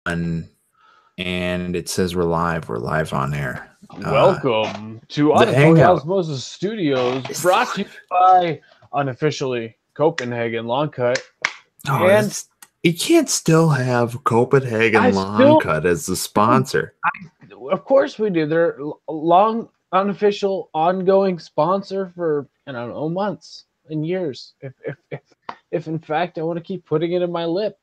and it says we're live. We're live on air. Welcome to the Auditory Hangout. Osmosis Studios, brought to you by unofficially Copenhagen Long Cut. And you can't still have Copenhagen Long Cut as the sponsor. Of course we do. They're long, unofficial, ongoing sponsor for, I don't know, months and years. If in fact I want to keep putting it in my lip.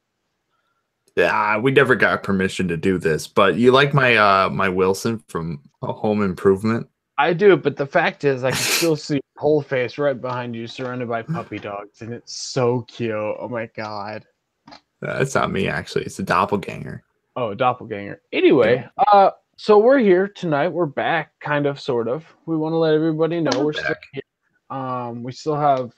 Yeah, we never got permission to do this, but you like my my Wilson from Home Improvement? I do, but the fact is I can still see your whole face right behind you surrounded by puppy dogs, and it's so cute. Oh my god. That's not me, actually. It's a doppelganger. Oh, doppelganger. Anyway, so we're here tonight. We're back, kind of, sort of. We want to let everybody know we're still here. We still have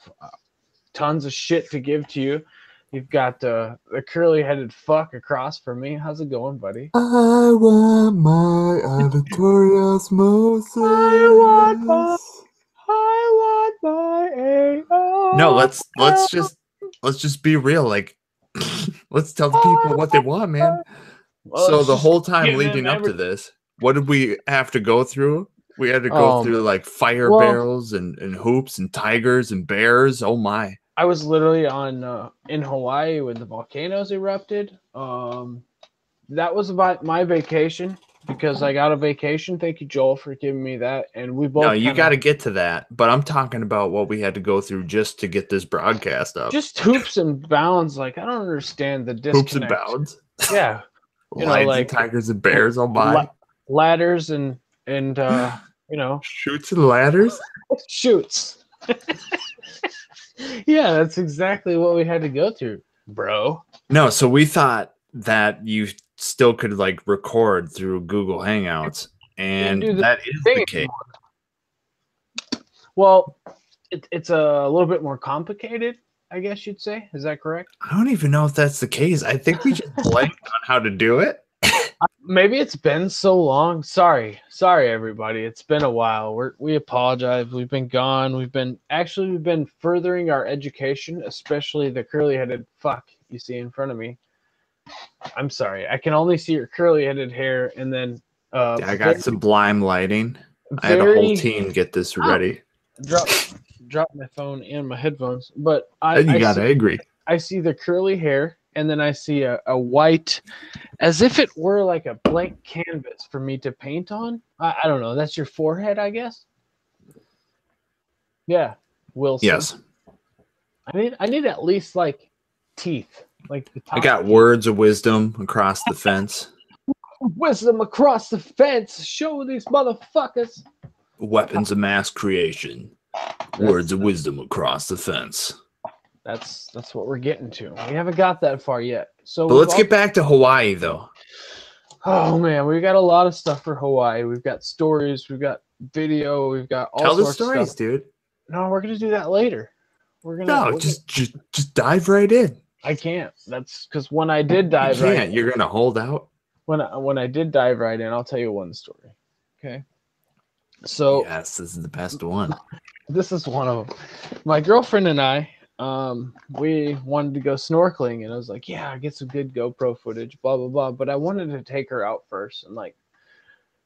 tons of shit to give to you. You've got the curly-headed fuck across from me. How's it going, buddy? I want my auditory osmosis. I want my AO. No, let's just be real. Like, let's tell the people what they want, man. Well, so the whole time leading up to this, what did we have to go through? We had to go through like fire barrels and hoops and tigers and bears. Oh my. I was literally on in Hawaii when the volcanoes erupted. That was about my vacation because I got a vacation. Thank you, Joel, for giving me that. And we both. No, you got to get to that. But I'm talking about what we had to go through just to get this broadcast up. Just hoops and bounds. Like, I don't understand the disconnect. Hoops and bounds. Yeah. Lions and tigers and bears. Oh my. Ladders and shoots and ladders. Shoots. Yeah, that's exactly what we had to go through, bro. No, so we thought that you still could like record through Google Hangouts, and that is the case. Well, it's a little bit more complicated, I guess you'd say. Is that correct? I don't even know if that's the case. I think we just blanked on how to do it. Maybe it's been so long. Sorry, everybody. It's been a while. We apologize. We've been gone. We've been furthering our education, especially the curly-headed fuck you see in front of me. I'm sorry. I can only see your curly-headed hair, and then I got sublime lighting. I had a whole team get this ready. Drop my phone and my headphones, but I agree. I see the curly hair, and then I see a white, as if it were like a blank canvas for me to paint on. I don't know. That's your forehead, I guess. Yeah, Wilson. Yes. I need at least like teeth, like the top. I got words of wisdom across the fence. Wisdom across the fence. Show these motherfuckers. Weapons of mass creation. Words of wisdom across the fence. That's what we're getting to. We haven't got that far yet. So, but let's get back to Hawaii, though. Oh man, we've got a lot of stuff for Hawaii. We've got stories, we've got video, we've got all sorts of stuff. Tell the stories, dude. No, we're gonna do that later. Just dive right in. I can't. That's because when I did dive right in, you're gonna hold out. When I did dive right in, I'll tell you one story. Okay. So yes, this is the best one. This is one of them. My girlfriend and I, we wanted to go snorkeling, and I was like, yeah, get some good GoPro footage, blah blah blah. But I wanted to take her out first and like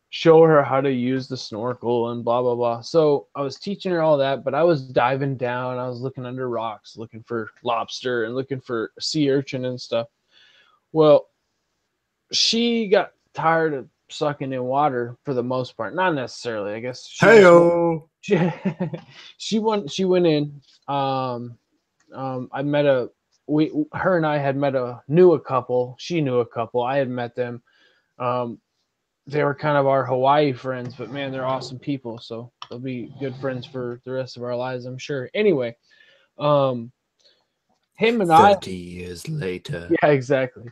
show her how to use the snorkel and blah blah blah. So I was teaching her all that, but I was diving down, I was looking under rocks, looking for lobster and looking for sea urchin and stuff. Well, she got tired of sucking in water for the most part. Not necessarily, I guess. She went in. I met her and I had knew a couple. She knew a couple. I had met them. They were kind of our Hawaii friends, but man, they're awesome people. So they'll be good friends for the rest of our lives, I'm sure. Anyway, him and 30 years later. Yeah, exactly.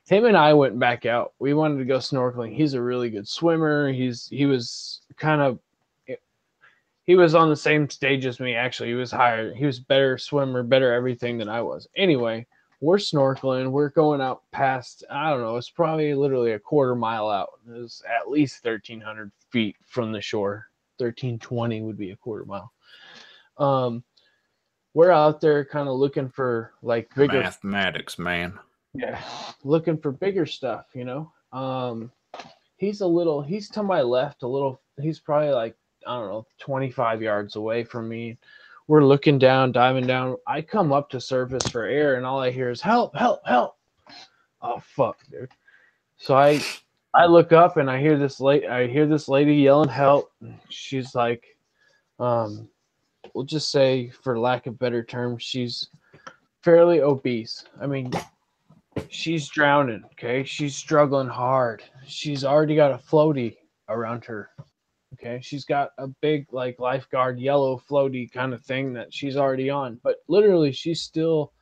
Him and I went back out. We wanted to go snorkeling. He's a really good swimmer. He was on the same stage as me, actually. He was higher. He was better swimmer, better everything than I was. Anyway, we're snorkeling. We're going out past, I don't know, it's probably literally a quarter mile out. It was at least 1,300 feet from the shore. 1,320 would be a quarter mile. We're out there kind of looking for like bigger mathematics, man. Yeah, looking for bigger stuff, you know. He's to my left a little. He's probably like, I don't know, 25 yards away from me. We're looking down, diving down. I come up to surface for air, and all I hear is help, help, help. Oh fuck, dude. So I look up and I hear this lady yelling help. She's like, we'll just say, for lack of better terms, she's fairly obese. I mean, she's drowning, okay? She's struggling hard. She's already got a floaty around her. Okay, she's got a big like lifeguard yellow floaty kind of thing that she's already on, but literally she's still,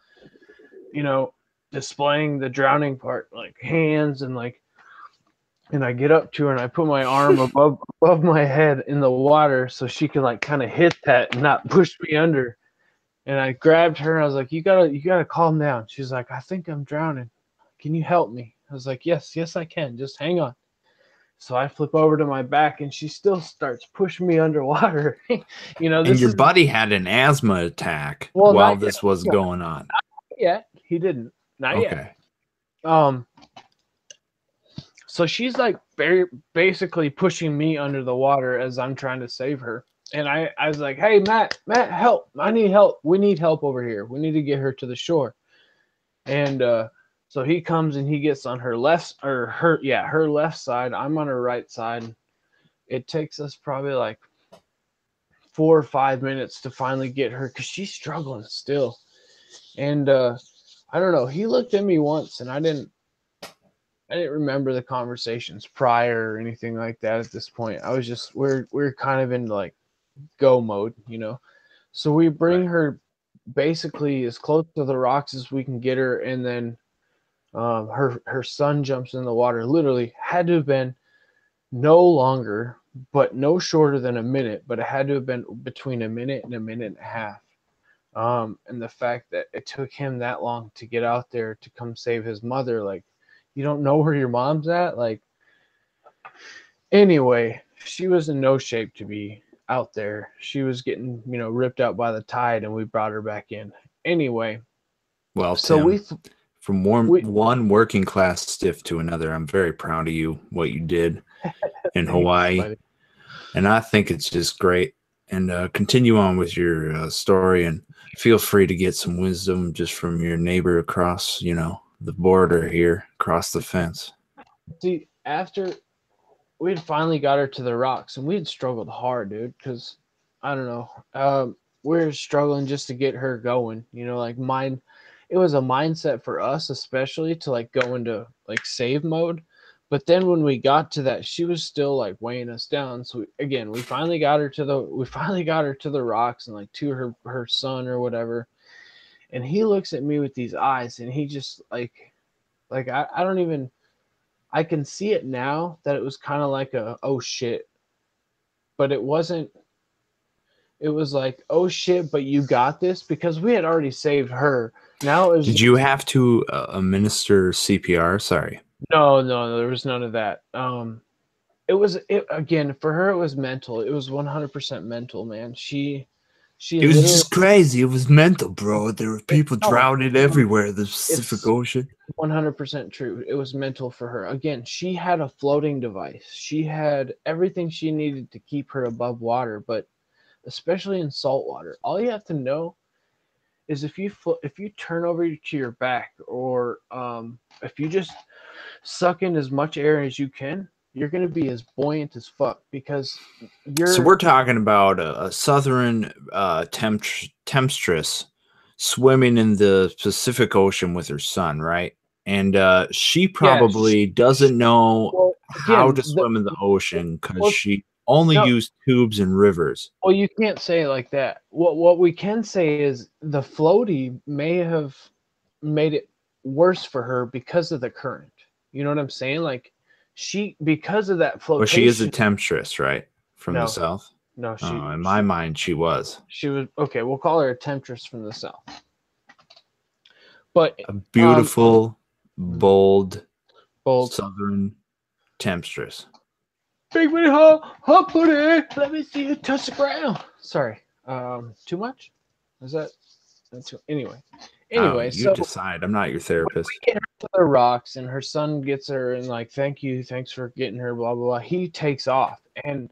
you know, displaying the drowning part, like hands and like. And I get up to her and I put my arm above my head in the water so she can like kind of hit that and not push me under. And I grabbed her and I was like, you gotta calm down. She's like, I think I'm drowning. Can you help me? I was like, yes, I can. Just hang on. So I flip over to my back and she still starts pushing me underwater. You know, and your buddy had an asthma attack while this was going on. Not yet. He didn't. Not yet. So she's like basically pushing me under the water as I'm trying to save her. And I was like, hey, Matt, help. I need help. We need help over here. We need to get her to the shore. And so he comes and he gets on her left side. I'm on her right side. It takes us probably like 4 or 5 minutes to finally get her because she's struggling still. And I don't know. He looked at me once and I didn't remember the conversations prior or anything like that at this point. I was just, we're kind of in like go mode, you know? So we bring her basically as close to the rocks as we can get her. And then her son jumps in the water. Literally had to have been no longer, but no shorter than a minute, but it had to have been between a minute and a minute and a half. And the fact that it took him that long to get out there to come save his mother, like, you don't know where your mom's at? Like, anyway, she was in no shape to be out there. She was getting, you know, ripped out by the tide, and we brought her back in. Anyway. Well, so Tim, from one working class stiff to another, I'm very proud of you, what you did in Hawaii. And I think it's just great. And continue on with your story, and feel free to get some wisdom just from your neighbor across, you know, the border here, across the fence. See, after we had finally got her to the rocks, and we had struggled hard, dude, because I don't know, we were struggling just to get her going, you know, like it was a mindset for us, especially to like go into like save mode. But then when we got to that, she was still like weighing us down. So we finally got her to the rocks and like to her son or whatever. And he looks at me with these eyes, and he just like I don't even, I can see it now that it was kind of like a, oh shit, but it wasn't. It was like, oh shit, but you got this, because we had already saved her. Now it was. Did you have to administer CPR? Sorry. No, there was none of that. It again, for her, it was mental. It was 100% mental, man. It was just crazy. It was mental, bro. There were people drowning everywhere in the Pacific Ocean. 100% true. It was mental for her. Again, she had a floating device. She had everything she needed to keep her above water, but especially in salt water, all you have to know is if you turn over to your back, or if you just suck in as much air as you can, you're going to be as buoyant as fuck, because So we're talking about a southern temptress swimming in the Pacific Ocean with her son, right? And she probably doesn't know how to swim in the ocean because she only used tubes and rivers. Well, you can't say it like that. What we can say is the floaty may have made it worse for her because of the current. You know what I'm saying? Like, because of that flotation. Well, she is a temptress, right? From the south? No, in my mind, she was. She was, okay, we'll call her a temptress from the south. But a beautiful, bold southern temptress. Big booty hot booty. Let me see you touch the ground. Sorry. Too much? Is that? Anyway, you decide. I'm not your therapist. to the rocks, and her son gets her and like, thank you, thanks for getting her, blah blah blah. He takes off, and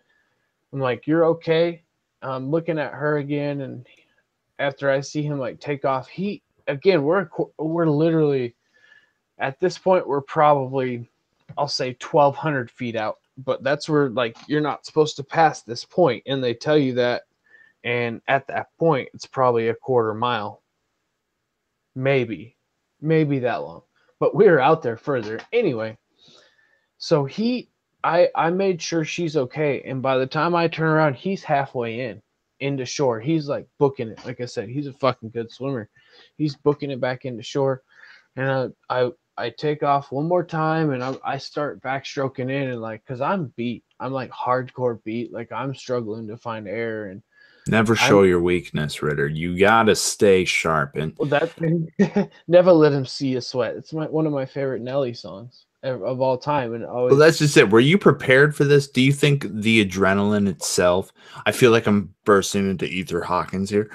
I'm like, you're okay. I'm looking at her again, and after I see him like take off, he again, we're literally at this point we're probably, I'll say 1,200 feet out, but that's where like you're not supposed to pass this point, and they tell you that, and at that point it's probably a quarter mile, maybe that long, but we were out there further anyway. So I made sure she's okay, and by the time I turn around, he's halfway into shore. He's like booking it. Like I said, he's a fucking good swimmer. He's booking it back into shore, and I take off one more time, and I start backstroking in, and like, cause I'm beat. I'm like hardcore beat. Like I'm struggling to find air, and Never I'm show your weakness, Ritter. You gotta stay sharp. And well, that never let him see you sweat. It's one of my favorite Nelly songs of all time, and well, always. that's just it. Were you prepared for this? Do you think the adrenaline itself? I feel like I'm bursting into Ether Hawkins here.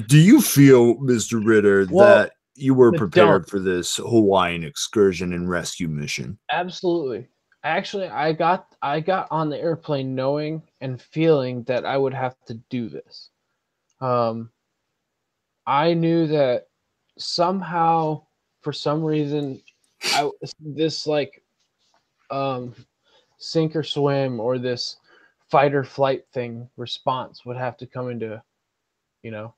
Do you feel, Mr. Ritter, Well, that you were I don't. prepared for this Hawaiian excursion and rescue mission? Absolutely. Actually, I got on the airplane knowing and feeling that I would have to do this. Um, I knew that somehow, for some reason, this like um, sink or swim or this fight or flight thing response would have to come into, you know,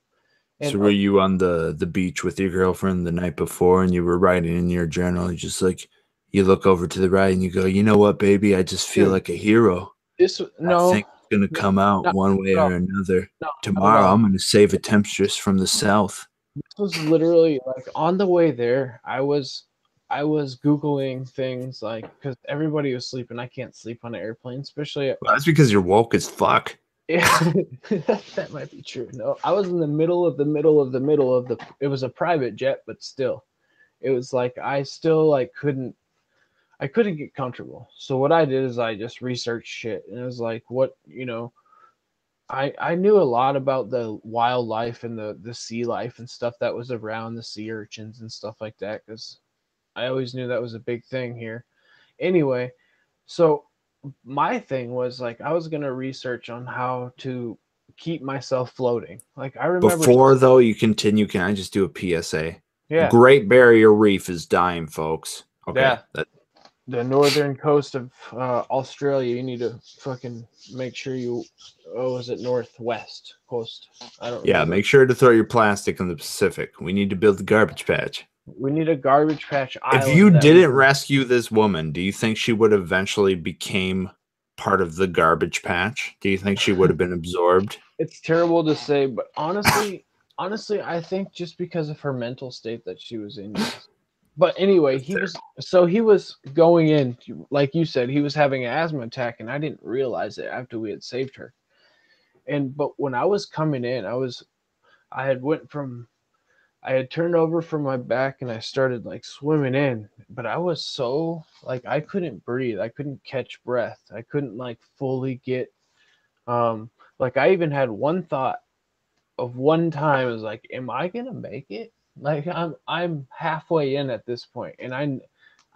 and So were you on the beach with your girlfriend the night before and you were writing in your journal, you just like you look over to the right and you go, you know what, baby, I just feel dude, like a hero. this I no, think it's gonna no, come out not one way at or all, another. no, not at Tomorrow all. I'm gonna save a temptress from the south. This was literally like on the way there. I was googling things like because everybody was sleeping. I can't sleep on an airplane, especially Well, that's because you're woke as fuck. yeah, that might be true. No, I was in the middle of the middle of the middle of the. It was a private jet, but still, it was like I still like I couldn't get comfortable. So what I did is I just researched shit, and it was like what I knew a lot about the wildlife and the sea life and stuff that was around the sea urchins and stuff like that because I always knew that was a big thing here. Anyway, so my thing was like I was gonna research on how to keep myself floating. Like I remember, Before though you continue, can I just do a PSA? The yeah, Great Barrier Reef is dying, folks. Okay, yeah, the northern coast of Australia. You need to fucking make sure you. Oh, is it northwest coast? I don't yeah, remember. make sure to throw your plastic in the Pacific. We need to build the garbage patch. We need a garbage patch If you island that we didn't can. rescue this woman, do you think she would eventually became part of the garbage patch? Do you think she would have been absorbed? It's terrible to say, but honestly, I think just because of her mental state that she was in. Yes. But anyway, he was going in, like you said, he was having an asthma attack, and I didn't realize it after we had saved her. And but when I was coming in, I had went from I had turned over from my back and I started like swimming in, but I was so like I couldn't breathe. I couldn't catch breath. I couldn't like fully get um like I even had one thought of one time is like, am I gonna make it? Like I'm halfway in at this point, and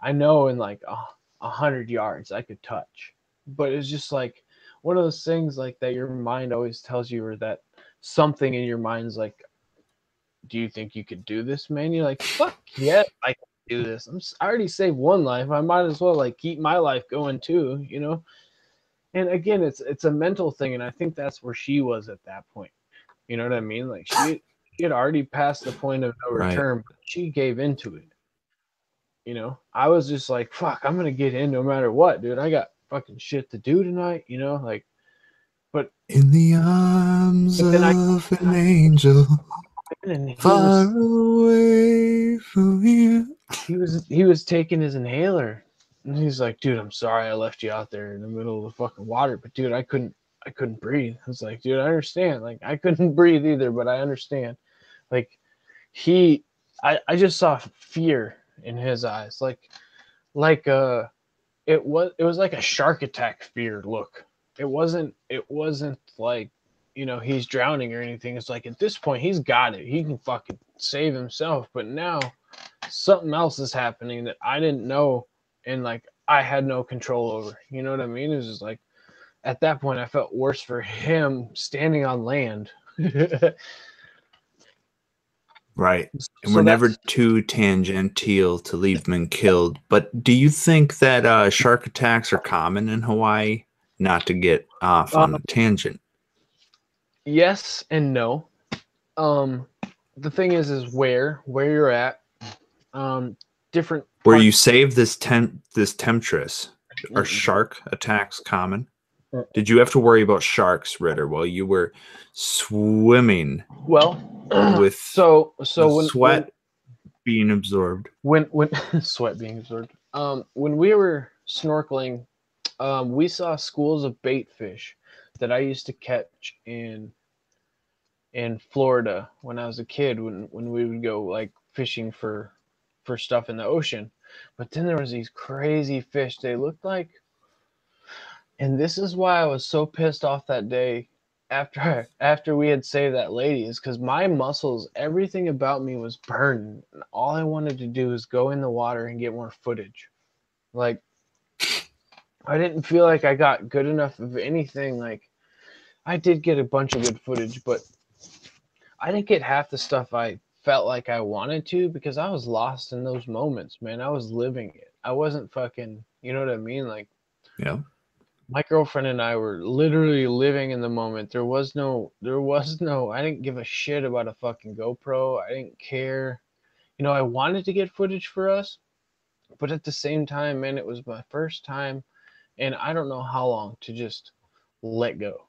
I know in like 100 yards I could touch, but it's just like one of those things like that your mind always tells you, or that something in your mind's like, do you think you could do this, man? You're like, fuck yeah, I can do this. I already saved one life. I might as well like keep my life going too. And again, it's a mental thing, and I think that's where she was at that point. You know what I mean? Like she had already passed the point of no Right. return, but she gave into it. I was just like, fuck, I'm gonna get in no matter what, dude. I got fucking shit to do tonight, like but In the arms but then I of an angel, and far away from you. he was taking his inhaler, and he's like, dude, I'm sorry I left you out there in the middle of the fucking water, but dude, I couldn't breathe. I was like, dude, I understand. Like I couldn't breathe either, but I understand. Like he I just saw fear in his eyes, like it was like a shark attack fear look. It wasn't like he's drowning or anything. It's like at this point he's got it. He can fucking save himself. But now something else is happening that I didn't know, and like I had no control over. You know what I mean? It was just like at that point I felt worse for him standing on land. Right. And So we're never that's too tangential to leave them killed. But do you think that shark attacks are common in Hawaii? Not to get off on a tangent. yes and no. Um, the thing is where you're at. Different Where parts. you save this temptress, are shark attacks common? Did you have to worry about sharks, Ritter, while you were swimming Well, with so the sweat being absorbed? When sweat being absorbed. When we were snorkeling, we saw schools of bait fish that I used to catch in Florida when I was a kid when we would go like fishing for stuff in the ocean. But then there was these crazy fish. They looked like, and this is why I was so pissed off that day after we had saved that lady, is because my muscles, everything about me was burning, and all I wanted to do was go in the water and get more footage. Like I didn't feel like I got good enough of anything. Like I did get a bunch of good footage, but I didn't get half the stuff I felt like I wanted to because I was lost in those moments, man. I was living it. I wasn't fucking, you know what I mean? Like, yeah. My girlfriend and I were literally living in the moment. There was no, I didn't give a shit about a fucking GoPro. I didn't care. I wanted to get footage for us, but at the same time, man, it was my first time and I don't know how long to just let go,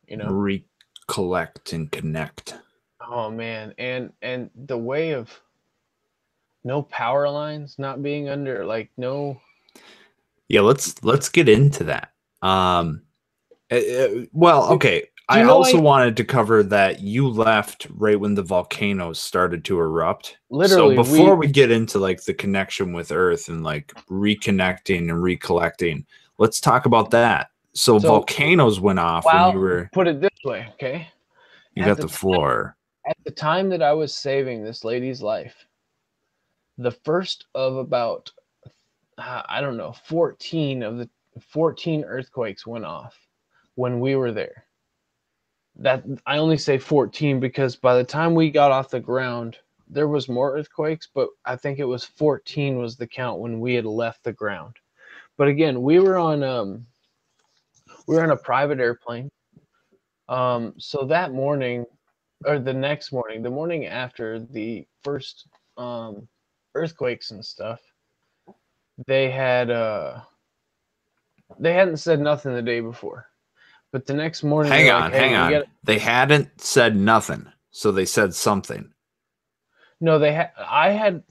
Recollect and connect. Oh man, and the way of no power lines, not being under like no. Yeah, let's get into that. Well, okay. I also wanted to cover that you left right when the volcanoes started to erupt. Literally, so before we get into like the connection with Earth and like reconnecting and recollecting, let's talk about that. So volcanoes went off when you were. Put it this way, okay? You got the floor. At the time that I was saving this lady's life, the first of about, I don't know, 14 of the 14 earthquakes went off when we were there. That I only say 14 because by the time we got off the ground, there was more earthquakes, but I think it was 14 was the count when we had left the ground. But again, we were on a private airplane. So that morning, or the next morning, the morning after the first earthquakes and stuff, they hadn't said nothing the day before. But the next morning, hang on. They hadn't said nothing, so they said something. No, I had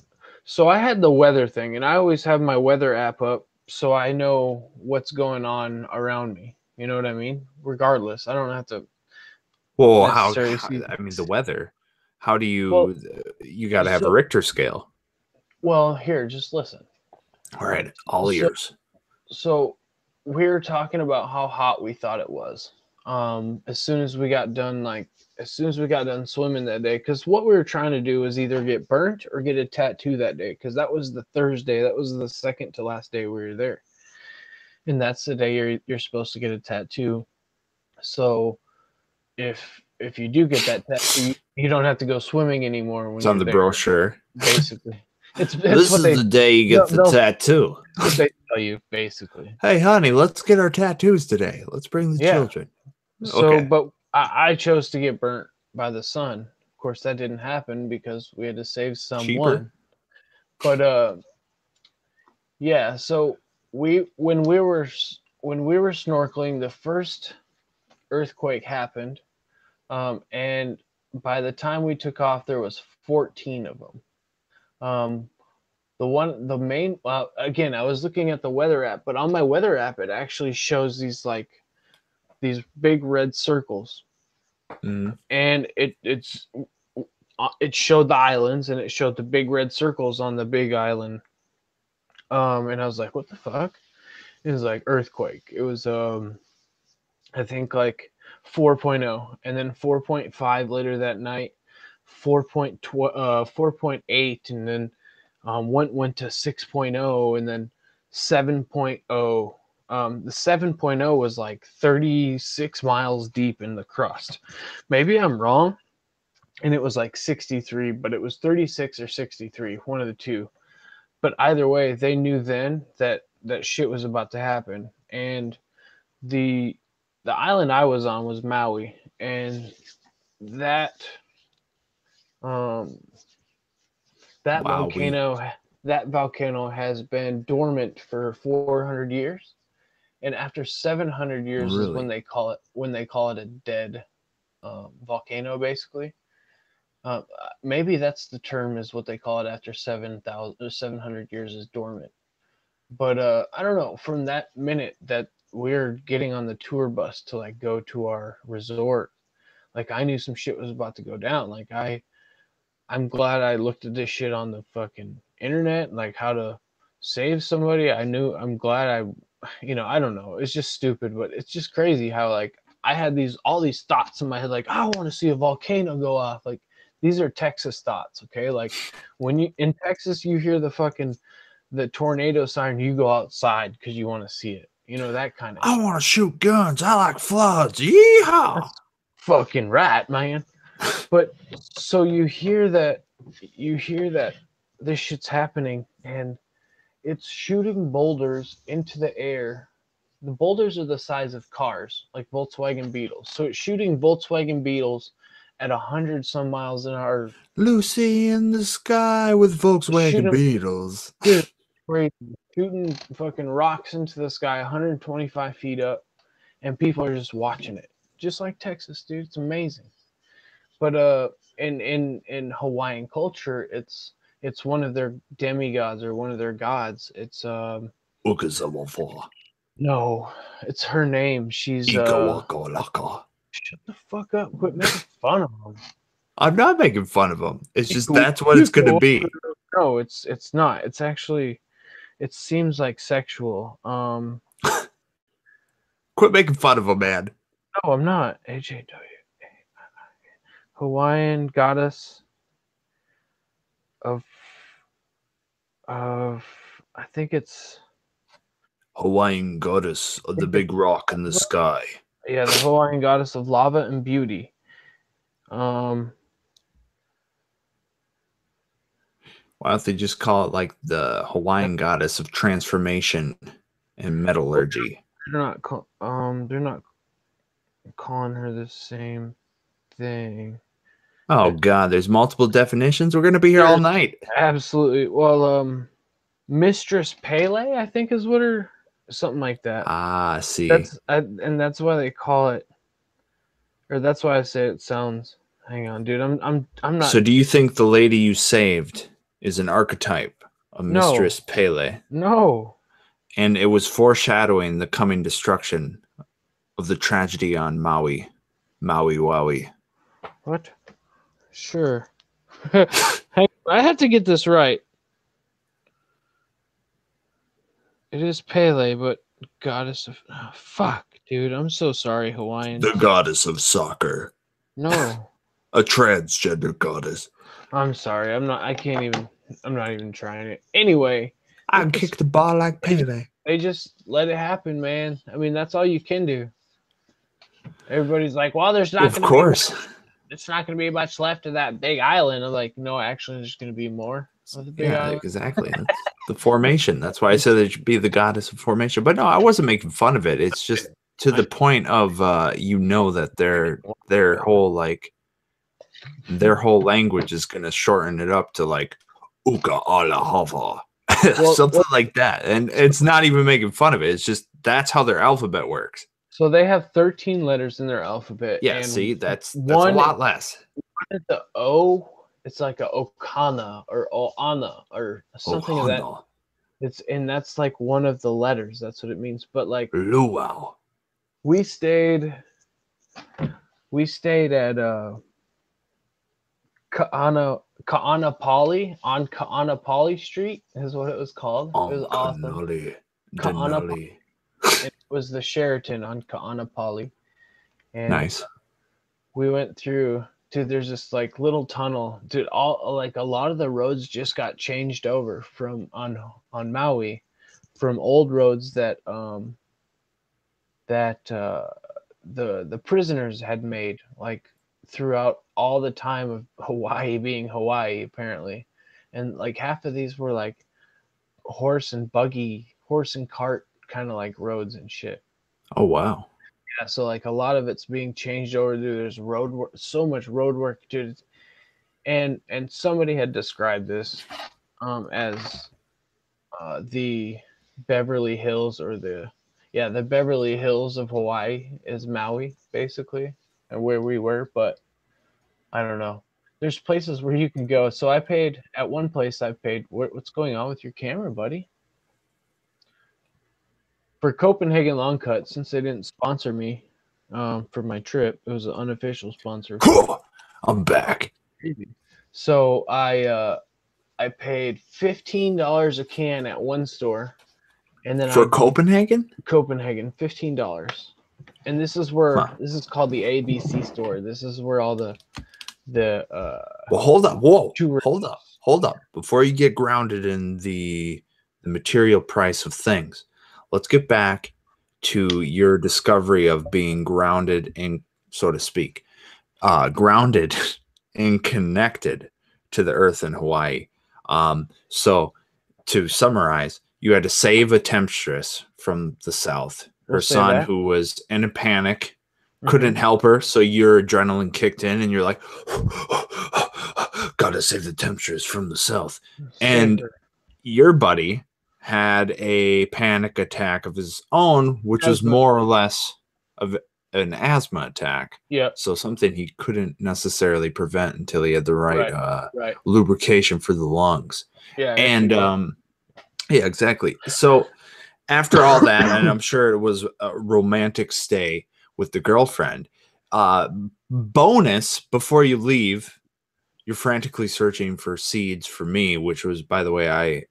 the weather thing, and I always have my weather app up, so I know what's going on around me. You know what I mean? Regardless, I don't have to. Well, I mean, the weather. How do you? Well, you got to have a Richter scale. Well, here, just listen. All right, all ears. So we were talking about how hot we thought it was. As soon as we got done swimming that day, because what we were trying to do was either get burnt or get a tattoo that day, because that was the Thursday. That was the second to last day we were there, and that's the day you're supposed to get a tattoo. So if you do get that tattoo, you don't have to go swimming anymore. It's on the brochure. Basically, this is the day you get the tattoo. That's what they tell you, basically. Hey, honey, let's get our tattoos today. Let's bring the children. So, but I chose to get burnt by the sun. Of course, that didn't happen because we had to save someone. Cheaper. But yeah. So when we were snorkeling, the first earthquake happened, and by the time we took off, there was 14 of them. Again, I was looking at the weather app, but on my weather app, it actually shows these big red circles, and it showed the islands, and it showed the big red circles on the big island. And I was like, what the fuck? It was like earthquake. It was I think like 4.0, and then 4.5 later that night, 4.8, and then went to 6.0, and then 7.0. The 7.0 was like 36 miles deep in the crust. Maybe I'm wrong, and it was like 63, but it was 36 or 63, one of the two. But either way, they knew then that shit was about to happen. And the island I was on was Maui, and that um that Maui. volcano has been dormant for 400 years, and after 700 years is Really? when they call it a dead volcano, basically. uh, Maybe that's the term, is what they call it, after 700 years is dormant. But I don't know, from that minute that we're getting on the tour bus to like go to our resort, like I knew some shit was about to go down. Like I'm glad I looked at this shit on the fucking internet, like how to save somebody. I'm glad I don't know. It's just stupid, but it's just crazy how like I had all these thoughts in my head, like I want to see a volcano go off. Like these are Texas thoughts, okay? Like when you in Texas, you hear the tornado siren, you go outside because you want to see it. You know, that kind of I shit. want to shoot guns. I like floods. Yeehaw! That's fucking right, man. But so you hear that this shit's happening, and it's shooting boulders into the air. The boulders are the size of cars, like Volkswagen Beetles. So it's shooting Volkswagen Beetles at 100 some miles an hour. Lucy in the sky with Volkswagen Shooting, Beetles. dude, crazy. Shooting fucking rocks into the sky, 125 feet up, and people are just watching it, just like Texas, dude. It's amazing. But in Hawaiian culture, it's one of their demigods, or one of their gods. It's Ukazawafa. no, it's her name. She's Ikawakalaka. shut the fuck up. Quit making fun of them. I'm not making fun of them. It's just that's what it's gonna be. No, it's not. It's actually, it seems like sexual. Quit making fun of them, man. No, I'm not. AJW. Hawaiian goddess of I think it's Hawaiian goddess of the big rock in the sky. yeah, the Hawaiian goddess of lava and beauty. Why don't they just call it like the Hawaiian goddess of transformation and metallurgy? They're not calling her the same thing. Oh god, there's multiple definitions. We're gonna be here all night. Absolutely. Well, Mistress Pele, I think is what her, something like that. Ah, see. And that's why they call it, or that's why I say it sounds. Hang on, dude. I'm not. So do you think the lady you saved is an archetype of Mistress Pele? No. And it was foreshadowing the coming destruction of the tragedy on Maui. Maui Wowie. What? Sure. Hey, I have to get this right. It is Pele, but goddess of fuck, dude. I'm so sorry, Hawaiian. The goddess of soccer. No. A transgender goddess. I'm sorry. I'm not even trying it. Anyway, I kick the ball like Pele. They just let it happen, man. I mean, that's all you can do. Everybody's like, well, it's not going to be much left of that big island. I'm like, no, actually, there's going to be more of the big island. Exactly. That's the formation. That's why I said it should be the goddess of formation. But no, I wasn't making fun of it. It's just to the point of that their whole language is going to shorten it up to like uka ala hava. Something like that. And it's not even making fun of it. It's just that's how their alphabet works. So they have 13 letters in their alphabet. Yeah, and see, that's a lot less. The O, it's like a Okana or Oana or something of that. That's like one of the letters. That's what it means. But like luau. We stayed at Ka'anapali on Ka'anapali Street is what it was called. It was awesome. It was the Sheraton on Ka'anapali, And Nice. we went through. Dude, there's this like little tunnel. Dude, all like a lot of the roads just got changed over from on Maui, from old roads that the prisoners had made like throughout all the time of Hawaii being Hawaii apparently, and like half of these were like horse and cart kind of like roads and shit. Oh wow. Yeah, so like a lot of it's being changed over. Dude, there's road work, so much road work, dude. And somebody had described this as the Beverly Hills or the Beverly Hills of Hawaii is Maui basically, and where we were. But I don't know. There's places where you can go. So I paid at one place. I paid. What's going on with your camera, buddy? For Copenhagen Long Cut, since they didn't sponsor me for my trip, it was an unofficial sponsor. I'm back. So I paid $15 a can at one store, and then For Copenhagen? Copenhagen, $15. And this is where this is called the ABC store. This is where all the well, hold up. Whoa. Hold up. Before you get grounded in the material price of things, let's get back to your discovery of being grounded in, so to speak, grounded and connected to the earth in Hawaii. So to summarize, you had to save a temptress from the south. Her son, who was in a panic, couldn't help her. So your adrenaline kicked in and you're like, gotta save the temptress from the south. And your buddy had a panic attack of his own, which was more or less of an asthma attack. Yeah. So something he couldn't necessarily prevent until he had the right lubrication for the lungs. Yeah. And yeah, exactly. So after all that, and I'm sure it was a romantic stay with the girlfriend, bonus, before you leave, you're frantically searching for seeds for me, which was, by the way,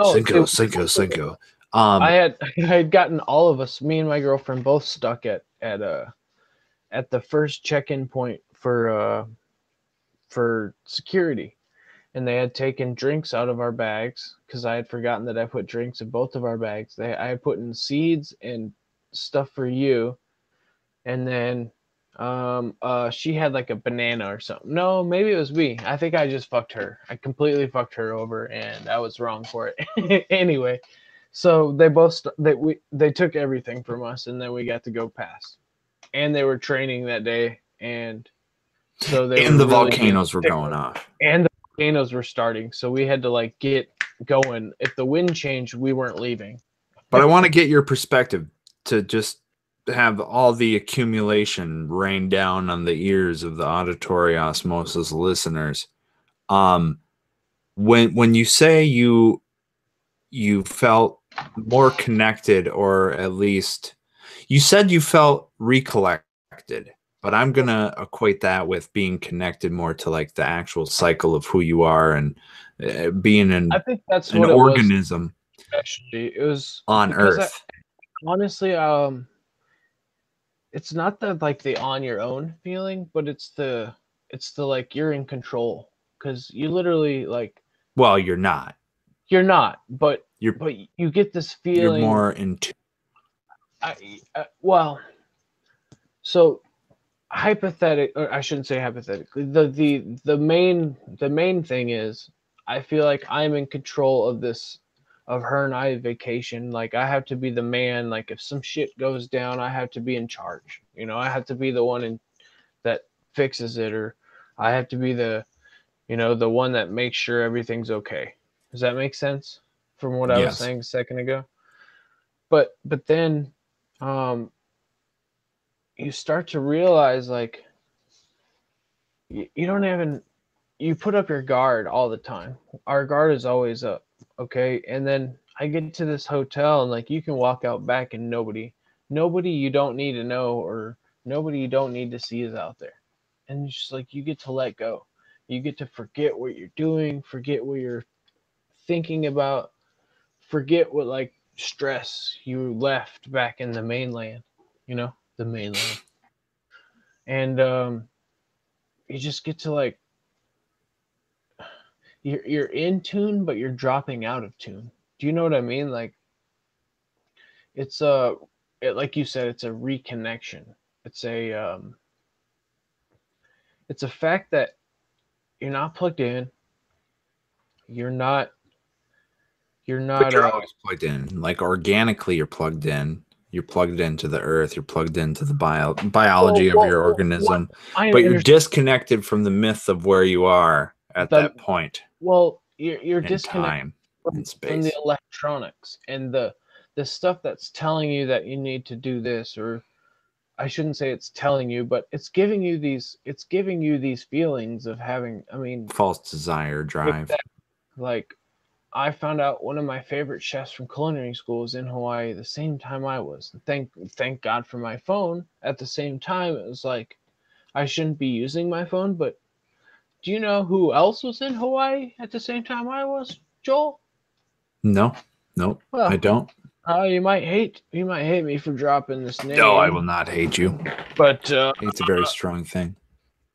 Cinco. I had gotten all of us, me and my girlfriend, both stuck at the first check-in point for security, and they had taken drinks out of our bags because I had forgotten that I put drinks in both of our bags. I had put in seeds and stuff for you, and then she had like a banana or something. No, maybe it was me. I think I just fucked her. I completely fucked her over, and I was wrong for it. Anyway, so they took everything from us, and then we got to go past. And they were training that day, and so they and the volcanoes were going off, and the volcanoes were starting. So we had to like get going. If the wind changed, we weren't leaving. But I want to get your perspective to just have all the accumulation rain down on the ears of the auditory osmosis listeners. When you say you felt more connected, or at least you said you felt recollected, but I'm gonna equate that with being connected more to like the actual cycle of who you are and being I think that's an organism. Actually, it was on Earth. Honestly, it's not the like the on your own feeling, but it's the like you're in control, because you literally like. Well, you're not, but you get this feeling. You're more into. Well, so or I shouldn't say hypothetically. The main thing is I feel like I'm in control of this, of her and I vacation. Like I have to be the man. Like if some shit goes down, I have to be in charge. You know, I have to be the one that fixes it, or I have to be the one that makes sure everything's okay. Does that make sense from what I was saying a second ago? But then you start to realize like you don't even, you put up your guard all the time. Our guard is always up, okay? And then I get to this hotel and like you can walk out back and nobody you don't need to know or nobody you don't need to see is out there. And it's just like you get to let go. You get to forget what you're doing, forget what you're thinking about, forget what like stress you left back in the mainland, the mainland. and you just get to like you're in tune, but you're dropping out of tune. Do you know what I mean? Like it's like you said, it's a reconnection. It's a fact that you're not plugged in. You're not. You're But not. you're always plugged in. Like organically, you're plugged in. You're plugged into the earth. You're plugged into the biology of your organism. But you're disconnected from the myth of where you are at that point. Well, you're disconnected time and space from the electronics and the stuff that's telling you that you need to do this, or I shouldn't say it's telling you, but it's giving you these feelings of having, I mean, false desire, drive. Like I found out one of my favorite chefs from culinary school was in Hawaii the same time I was. Thank God for my phone. At the same time, it was like I shouldn't be using my phone, but do you know who else was in Hawaii at the same time I was, Joel? No, well, I don't. You might hate me for dropping this name. No, I will not hate you. But it's a very strong thing.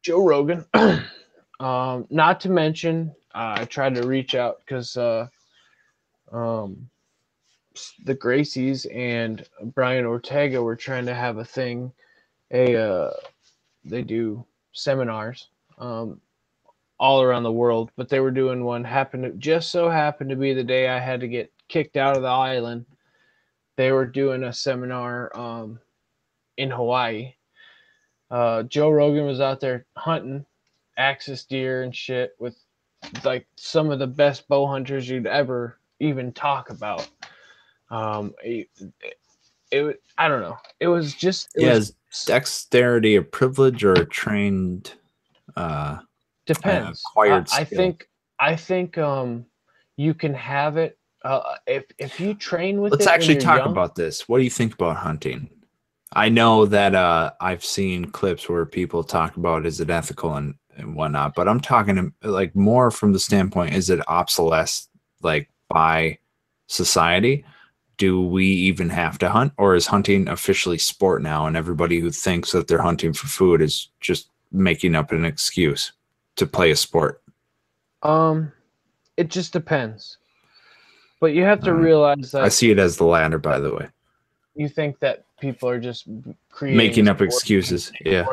Joe Rogan. Not to mention, I tried to reach out because the Gracies and Brian Ortega were trying to have a thing. They do seminars all around the world, but they were doing one just so happened to be the day I had to get kicked out of the island. They were doing a seminar in Hawaii. Joe Rogan was out there hunting axis deer and shit with like some of the best bow hunters you'd ever even talk about. I don't know. It was just is dexterity a privilege or a trained depends. Acquired skill? I think you can have it if you train with Let's it. Let's actually talk about this. What do you think about hunting? I know that I've seen clips where people talk about is it ethical and whatnot, but I'm talking like more from the standpoint, is it obsolete like by society? Do we even have to hunt, or is hunting officially sport now and everybody who thinks that they're hunting for food is just making up an excuse to play a sport? It just depends. But you have to realize that I see it as the latter, by the way. You think that people are just making up excuses. Yeah.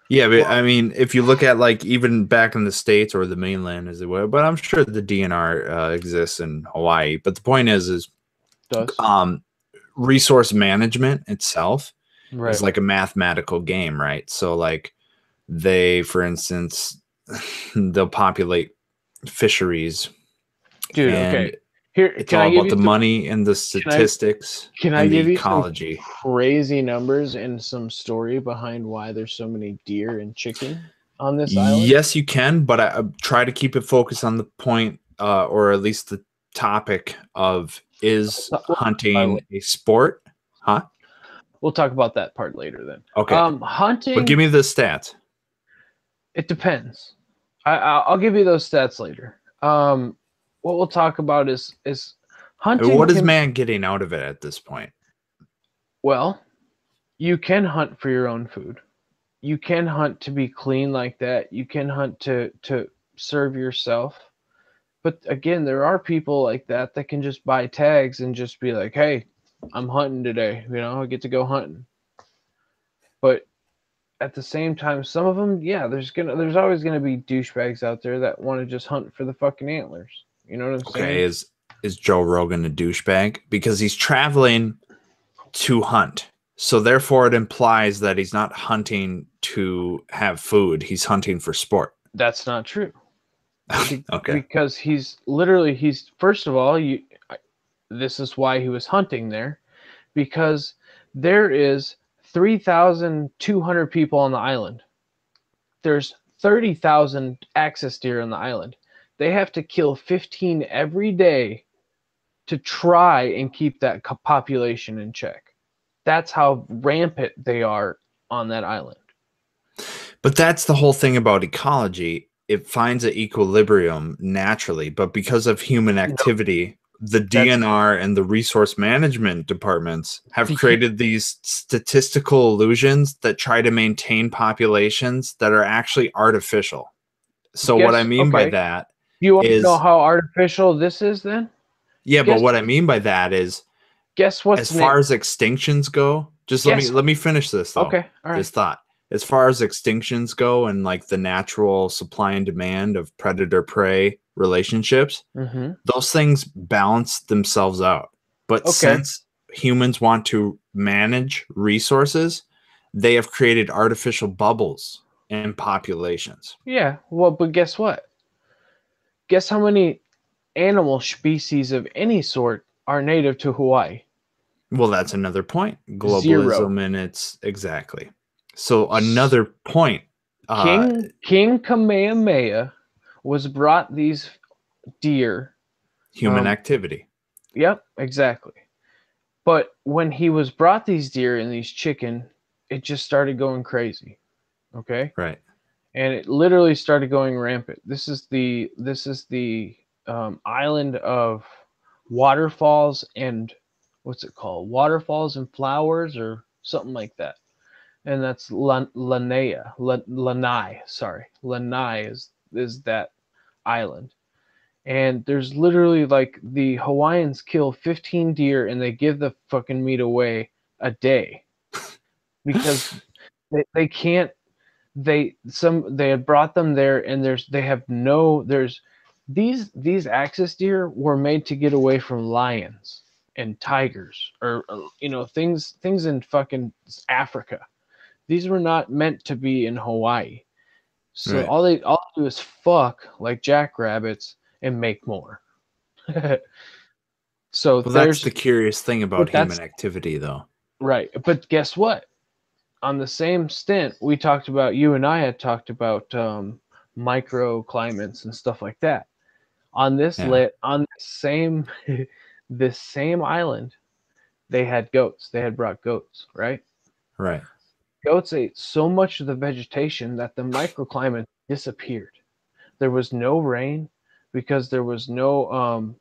Yeah, but I mean, if you look at like even back in the States or the mainland, as it were, but I'm sure the DNR exists in Hawaii. But the point is resource management itself is like a mathematical game, right? So like they, for instance, they'll populate fisheries. Dude, okay. Here, it's all about the money and the statistics. Can I give you ecology? Some crazy numbers and some story behind why there's so many deer and chicken on this island? Yes, you can, but I try to keep it focused on the point, or at least the topic of is hunting a sport? Huh? We'll talk about that part later then. Okay. Hunting. But give me the stats. It depends. I'll give you those stats later. What we'll talk about is hunting. What is man getting out of it at this point? Well, you can hunt for your own food. You can hunt to be clean like that. You can hunt to serve yourself. But again, there are people like that can just buy tags and just be like, hey, I'm hunting today. You know, I get to go hunting. But at the same time, some of them, yeah, there's always gonna be douchebags out there that want to just hunt for the fucking antlers. You know what I'm saying? Okay, is Joe Rogan a douchebag? Because he's traveling to hunt. So therefore it implies that he's not hunting to have food. He's hunting for sport. That's not true. Okay. Because he's first of all, this is why he was hunting there, because there is 3,200 people on the island. There's 30,000 axis deer on the island. They have to kill 15 every day to try and keep that population in check. That's how rampant they are on that island. But that's the whole thing about ecology. It finds an equilibrium naturally, but because of human activity, the DNR and the resource management departments have created these statistical illusions that try to maintain populations that are actually artificial. So what I mean by that you want to know how artificial this is then? Yeah, but what I mean by that is, guess what? As far as extinctions go, just let me finish this though. Okay, all right. This thought. As far as extinctions go and like the natural supply and demand of predator-prey relationships, those things balance themselves out. But since humans want to manage resources, they have created artificial bubbles in populations. Yeah, well, but guess what? Guess how many animal species of any sort are native to Hawaii? Well, that's another point. Globalism and its exactly. So another point. King Kamehameha was brought these deer. Human activity. Yep, exactly. But when he was brought these deer and these chicken, it just started going crazy. Okay. Right. And it literally started going rampant. This is the island of waterfalls and what's it called? Waterfalls and flowers or something like that. And that's Lanai. Sorry, Lanai is that island. And there's literally like the Hawaiians kill 15 deer and they give the fucking meat away a day because they can't. They had brought them there and these axis deer were made to get away from lions and tigers or things in fucking Africa. These were not meant to be in Hawaii. So all they do is fuck like jackrabbits and make more. So that's the curious thing about human activity though. Right. But guess what? On the same stint, you and I had talked about microclimates and stuff like that. On this same island, they had goats. They had brought goats, right? Right. Goats ate so much of the vegetation that the microclimate disappeared. There was no rain because there was no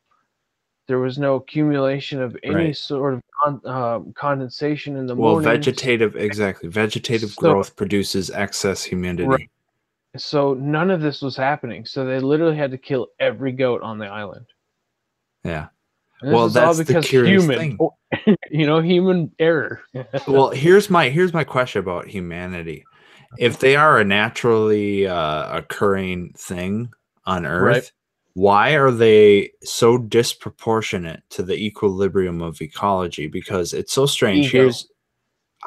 accumulation of any sort of condensation in the morning. Vegetative growth produces excess humidity. Right. So none of this was happening. So they literally had to kill every goat on the island. Yeah. Well, that's the curious thing. Human error. Well, here's my question about humanity. If they are a naturally occurring thing on Earth, why are they so disproportionate to the equilibrium of ecology? Because it's so strange.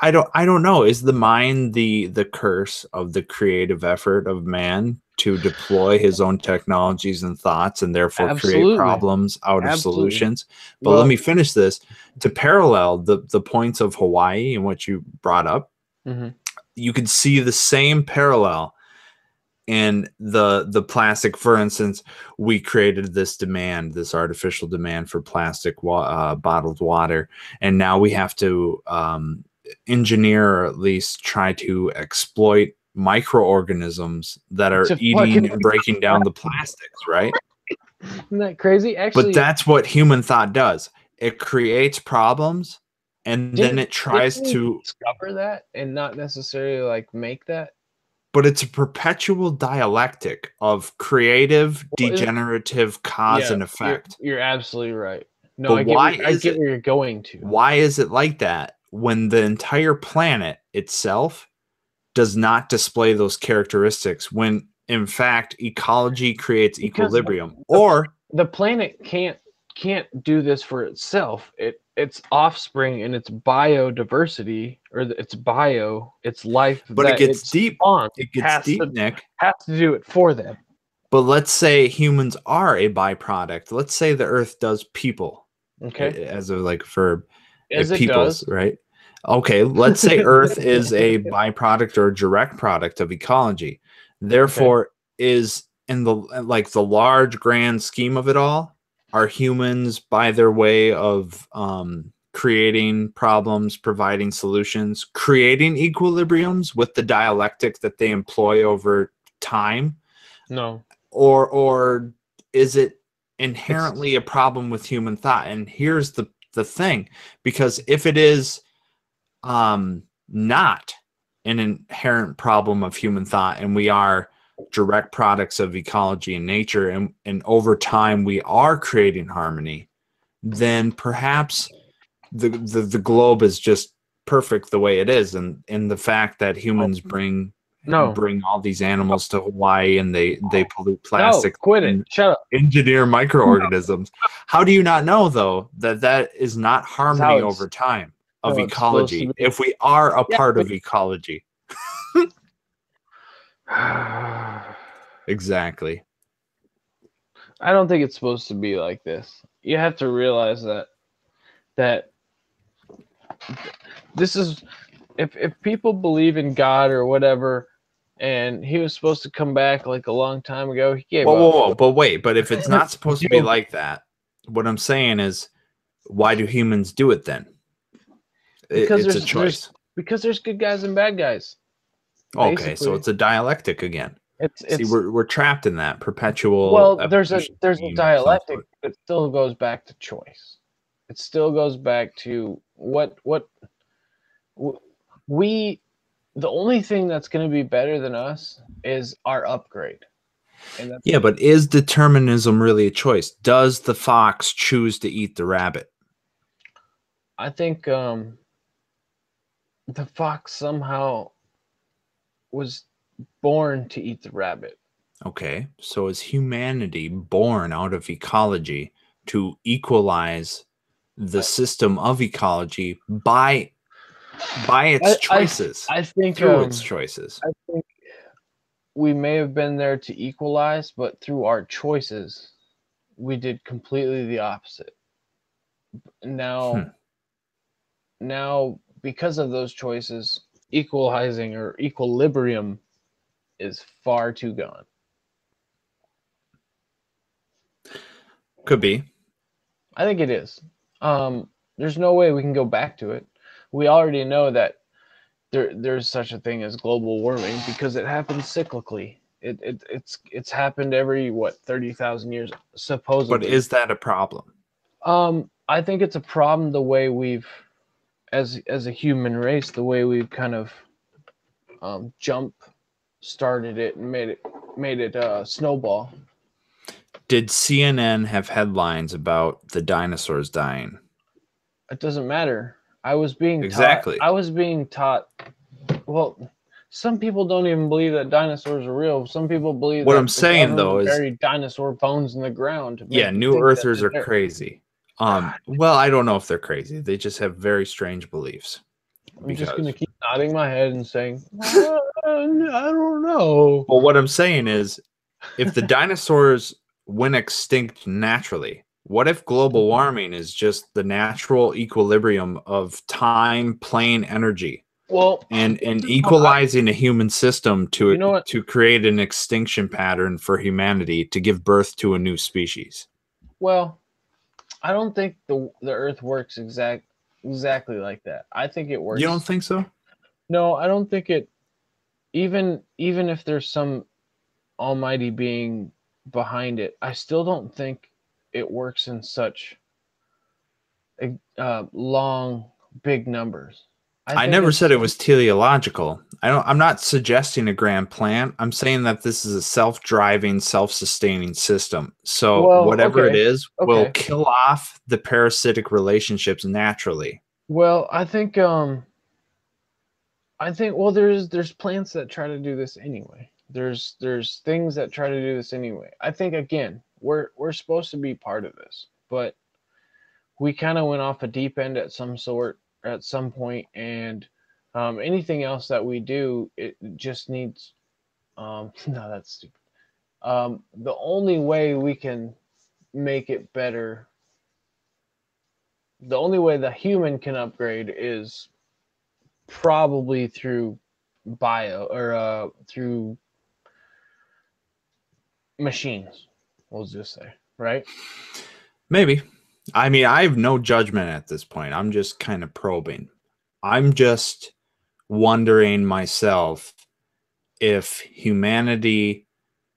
I don't know. Is the mind the curse of the creative effort of man to deploy his own technologies and thoughts and therefore create problems out of solutions? But let me finish this. To parallel the points of Hawaii and what you brought up, you could see the same parallel in the plastic. For instance, we created this artificial demand for plastic bottled water, and now we have to engineer or at least try to exploit microorganisms that are eating and breaking down the plastics, right? Isn't that crazy? Actually, but that's what human thought does. It creates problems and then it tries to discover that and not necessarily like make that. But it's a perpetual dialectic of creative, degenerative cause and effect. You're absolutely right. No, I get where you're going to. Why is it like that when the entire planet itself does not display those characteristics, when in fact ecology creates equilibrium? Or the planet can't do this for itself. Its offspring and its biodiversity or its life. But it gets deep. It gets deep, Nick. Has to do it for them. But let's say humans are a byproduct. Let's say the Earth does people. Okay. As a verb. As it does. Right? Okay, let's say Earth is a byproduct or a direct product of ecology. Therefore, is in the large grand scheme of it all, are humans by their way of creating problems, providing solutions, creating equilibriums with the dialectic that they employ over time? No. Or is it inherently a problem with human thought. And here's the thing, because if it is not an inherent problem of human thought, and we are direct products of ecology and nature, and over time we are creating harmony, then perhaps the globe is just perfect the way it is. And the fact that humans bring all these animals to Hawaii, and they pollute plastic, quit it, shut up, engineer microorganisms. How do you not know, though, that is not harmony over time of ecology, if we are a part of ecology? Exactly. I don't think it's supposed to be like this. You have to realize that this is, if people believe in God or whatever, and he was supposed to come back like a long time ago, he gave up. Whoa, but wait, but if it's not supposed to be like that, what I'm saying is, why do humans do it then? Because it's a choice. Because there's good guys and bad guys. Okay, basically. So it's a dialectic again. See, we're trapped in that perpetual. Well, there's a dialectic. It still goes back to choice. It still goes back to what we. The only thing that's going to be better than us is our upgrade. And that's but is determinism really a choice? Does the fox choose to eat the rabbit? I think the fox somehow was born to eat the rabbit. Okay, so is humanity born out of ecology to equalize the system of ecology by its choices? I think through its choices. I think we may have been there to equalize, but through our choices, we did completely the opposite. Now, because of those choices, equalizing or equilibrium is far too gone. Could be. I think it is. There's no way we can go back to it. We already know that there's such a thing as global warming because it happens cyclically. It's happened every 30,000 years supposedly. But is that a problem? I think it's a problem the way we've, as a human race, the way we've kind of started it and made it snowball. Did CNN have headlines about the dinosaurs dying? It doesn't matter. I was being taught. Well, some people don't even believe that dinosaurs are real. Some people believe what I'm saying though is buried dinosaur bones in the ground. Yeah, New Earthers are crazy. Well, I don't know if they're crazy. They just have very strange beliefs. I'm just going to keep nodding my head and saying, I don't know. Well, what I'm saying is, if the dinosaurs went extinct naturally, what if global warming is just the natural equilibrium of time, plane, energy? Well, and equalizing a human system to create an extinction pattern for humanity to give birth to a new species. Well, I don't think the Earth works exactly like that. I think it works. You don't think so? No, I don't think it. Even if there's some almighty being behind it, I still don't think it works in such long, big numbers. I never said it was teleological. I'm not suggesting a grand plan. I'm saying that this is a self-driving, self-sustaining system. So whatever it is will kill off the parasitic relationships naturally. Well, I think there's plants that try to do this anyway. There's things that try to do this anyway. I think again, we're supposed to be part of this, but we kind of went off a deep end at some point, and anything else that we do, it just needs no, that's stupid. The only way we can make it better, the only way the human can upgrade is probably through through machines, we'll just say, right? Maybe. I mean, I have no judgment at this point. I'm just kind of probing. I'm just wondering myself if humanity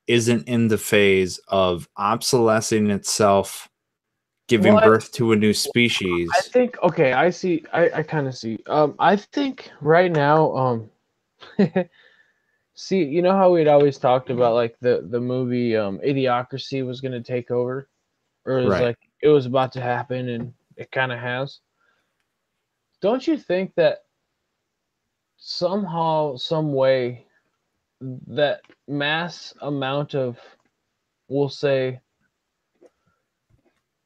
isn't in the phase of obsolescing itself, giving birth to a new species. I think, okay, I see. I kind of see. I think right now, see, you know how we'd always talked about like the movie Idiocracy was going to take over, or it was Right. like it was about to happen, and it kind of has. Don't you think that somehow, some way, that mass amount of, we'll say,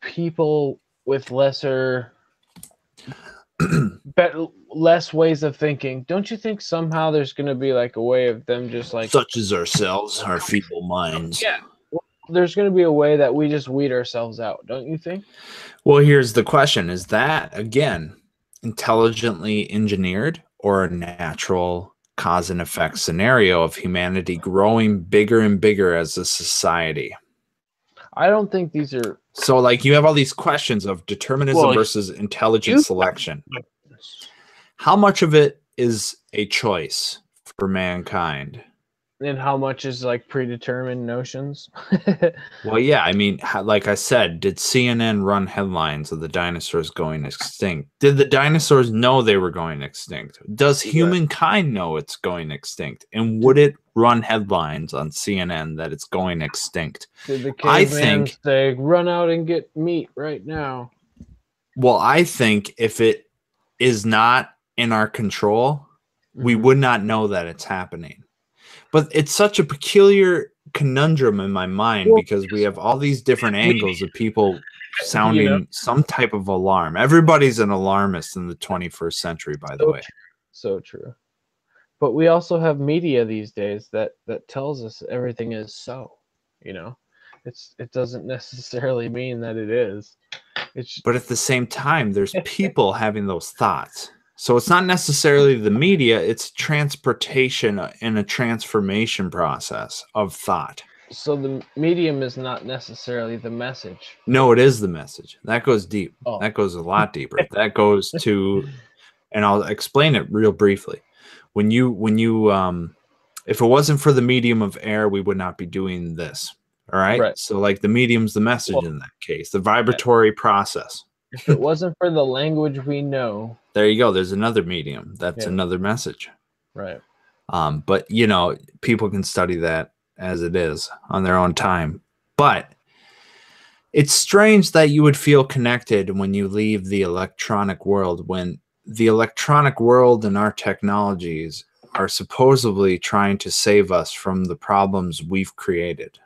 people with less ways of thinking, don't you think somehow there's going to be like a way of them just like, such as ourselves, our feeble minds? yeah, there's going to be a way that we just weed ourselves out, don't you think? Well, here's the question. Is that, again, intelligently engineered or a natural cause and effect scenario of humanity growing bigger and bigger as a society? I don't think these are... So, like, you have all these questions of determinism versus intelligent selection. How much of it is a choice for mankind? And how much is like predetermined notions? Well, yeah, I mean, like I said, did CNN run headlines of the dinosaurs going extinct? Did the dinosaurs know they were going extinct? Does humankind know it's going extinct? And would it run headlines on CNN that it's going extinct? Did the caveman say, run out and get meat right now? Well, I think if it is not in our control, we would not know that it's happening. But it's such a peculiar conundrum in my mind because we have all these different angles of people sounding some type of alarm. Everybody's an alarmist in the 21st century, by the way. So true. But we also have media these days that tells us everything is so, you know. It doesn't necessarily mean that it is. But at the same time, there's people having those thoughts. So it's not necessarily the media, it's transportation and a transformation process of thought. So the medium is not necessarily the message. No, it is the message. That goes deep. Oh. That goes a lot deeper. That goes to, and I'll explain it real briefly. When you if it wasn't for the medium of air, we would not be doing this. All right. So like the medium's the message in that case, the vibratory process. If it wasn't for the language we know. There you go. There's another medium. That's another message. Right. But, you know, people can study that as it is on their own time. But it's strange that you would feel connected when you leave the electronic world, when the electronic world and our technologies are supposedly trying to save us from the problems we've created.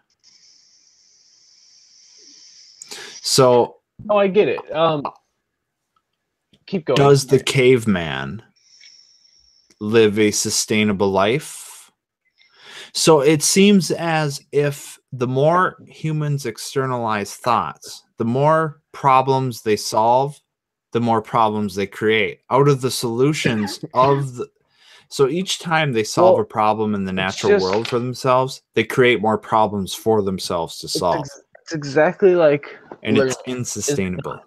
So... Oh, I get it. Keep going. Does the caveman live a sustainable life? So it seems as if the more humans externalize thoughts, the more problems they solve, the more problems they create. Out of the solutions of the... So each time they solve a problem in the natural world for themselves, they create more problems for themselves to solve. It's exactly like... And it's unsustainable.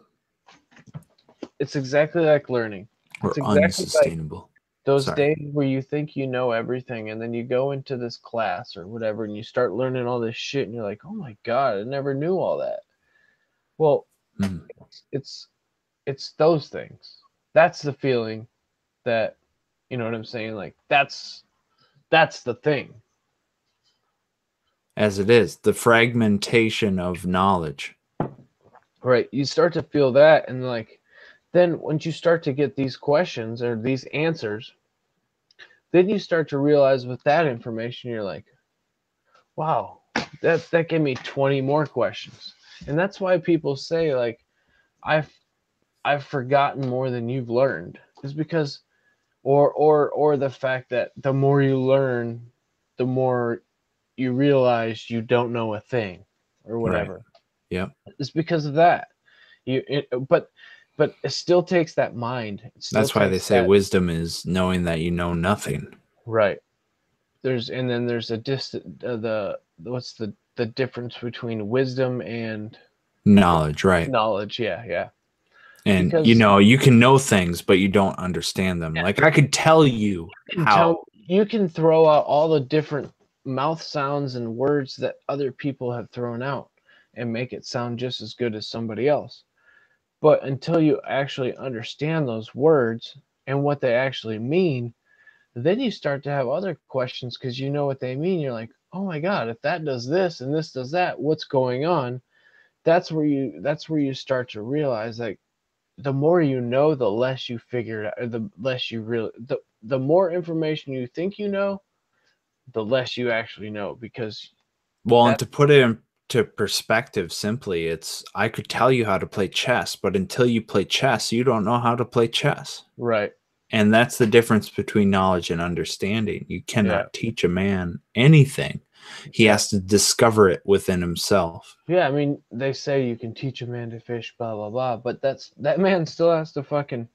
It's exactly like learning. It's exactly unsustainable. Like those days where you think you know everything, and then you go into this class or whatever, and you start learning all this shit, and you're like, "Oh my god, I never knew all that." Well, it's those things. That's the feeling that, you know what I'm saying? Like that's the thing. As it is, the fragmentation of knowledge. Right. You start to feel that, and like, then once you start to get these questions or these answers, then you start to realize with that information, you're like, wow, that gave me 20 more questions. And that's why people say, like, I've forgotten more than you've learned. Is because, or the fact that the more you learn, the more you realize you don't know a thing or whatever. Right. Yeah. It's because of that. But it still takes that mind. That's why they say wisdom is knowing that you know nothing. Right. There's a what's the difference between wisdom and knowledge, right? Knowledge, yeah. And because, you know, you can know things, but you don't understand them. Like I could tell you how. You can throw out all the different mouth sounds and words that other people have thrown out and make it sound just as good as somebody else. But until you actually understand those words and what they actually mean, then you start to have other questions because you know what they mean. You're like, oh my God, if that does this and this does that, what's going on? That's where you start to realize, like, the more you know, the less you figure it out, or the less you really the more information you think you know, the less you actually know, because Well, and that to put it into perspective simply, it's I could tell you how to play chess, but until you play chess, you don't know how to play chess. right. And that's the difference between knowledge and understanding. You Yeah. cannot teach a man anything. He Yeah. has to discover it within himself. Yeah, I mean, they say you can teach a man to fish, blah blah blah, but that man still has to fucking